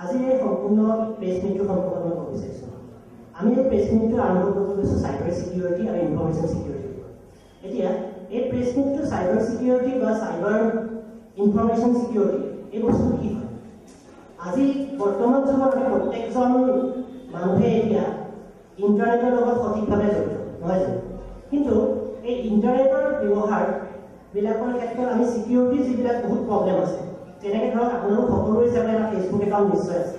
আজি এই সম্পূৰ্ণ প্ৰেছ মিটটো সম্পূৰ্ণ কৰিব বিচাৰিছোঁ। আমি এই প্ৰেছ মিটটো আৰম্ভ কৰিব গৈছোঁ চাইবাৰ ছিকিউৰিটি আৰু ইনফৰমেশ্যন ছিকিউৰিটি। এতিয়া এই প্ৰেছ মিটটো চাইবাৰ ছিকিউৰিটি বা চাইবাৰ ইনফৰমেশ্যন ছিকিউৰিটি এই বস্তুটো কি হয়? আজি বৰ্তমান যুগত প্ৰত্যেকজন মানুহে এতিয়া ইণ্টাৰনেটৰ লগত সঠিকভাৱে জড়িত, নহয় জানো? কিন্তু এই ইণ্টাৰনেটৰ ব্যৱহাৰবিলাকৰ ক্ষেত্ৰত আমি ছিকিউৰিটি যিবিলাক বহুত প্ৰব্লেম আছে, যেনেকৈ ধৰক আপোনালোক সকলোৰে হিচাপে এটা ফেচবুক একাউণ্ট নিশ্চয় আছে।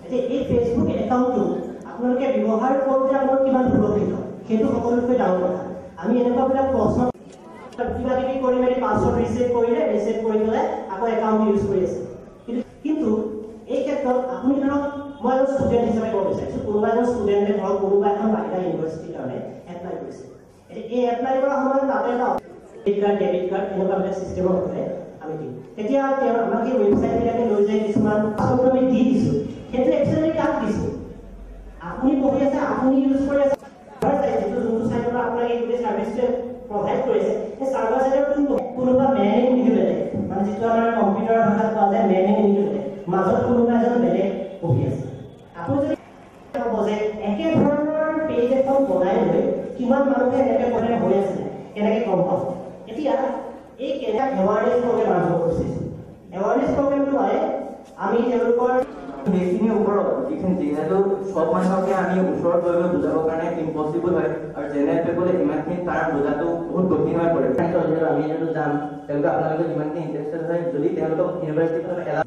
এতিয়া এই ফেচবুক একাউণ্টটো আপোনালোকে ব্যৱহাৰ কৰোঁতে আপোনালোক কিমান সুৰক্ষিত সেইটো সকলোতকৈ ডাঙৰ কথা। আমি এনেকুৱাবিলাক প্ৰশ্ন কিবা কিবি কৰি মেলি পাছৱৰ্ড ৰিছেট কৰিলে, ৰিছেট কৰি পেলাই আকৌ একাউণ্ট ইউজ কৰি আছে। কিন্তু এই ক্ষেত্ৰত আপুনি ধৰক মই এজন ষ্টুডেণ্ট হিচাপে ক'ব বিচাৰিছোঁ, কোনোবা এজন ষ্টুডেণ্টে ধৰক কোনোবা এখন বাহিৰা ইউনিভাৰ্চিটিৰ কাৰণে এপ্লাই কৰিছে। এই এপ্লাই কৰাৰ সময়ত তাতে এটা ক্ৰেডিট কাৰ্ড, ডেবিট কাৰ্ড এনেকুৱাবিলাক ছিষ্টেমৰ হ'লে আমি দিওঁ। তেতিয়া তেওঁ আমাক এই ৱেবছাইটবিলাকে লৈ যায়, কিছুমান পাছৱৰ্ড আমি দি দিছোঁ। সেইটো একচুৱেলি কাক দিছোঁ? আপুনি পঢ়ি আছে, আপুনি ইউজ কৰি আছে, যিটো যোনটো চাইটৰ পৰা আপোনাক এই গোটেই ছাৰ্ভিচটোৱে প্ৰভাইড কৰিছে, সেই চাৰ্ভাৰ চাইটৰ কোনোবা মেন ইন মিডিলেটে, মানে যিটো আমাৰ কম্পিউটাৰৰ ভাষাত কোৱা যায় মেন ইন মিডিলেটে, মাজত কোনোবা এজন বেলেগ পঢ়ি আছে। আপুনি যদি ক'ব যে একেধৰণৰ পেজ এখন বনাই লৈ কিমান মানুহে এনেকৈ বনাই হৈ আছে, কেনেকৈ গম পাব? এতিয়া এই কেনেকৈ এৱাৰনেছ প্ৰগ্ৰেম আৰম্ভ কৰিছে। এৱাৰনেছ প্ৰগ্ৰেমটো হয় আমি তেওঁলোকৰ সেইখিনিৰ ওপৰত যিহেতু সব মানুহকে আমি ওচৰত লৈ গৈ বুজাবৰ কাৰণে ইম্পচিবল হয়, আৰু জেনেৰেল পেপলে ইমানখিনি তাৰ বুজাটো বহুত কঠিন হৈ পৰে। আমি যিহেতু যাম, তেওঁলোকে আপোনালোকে যিমানখিনি ইণ্টাৰেষ্টেড হয়, যদি তেওঁলোকক ইউনিভাৰ্চিটিখনত এলাউ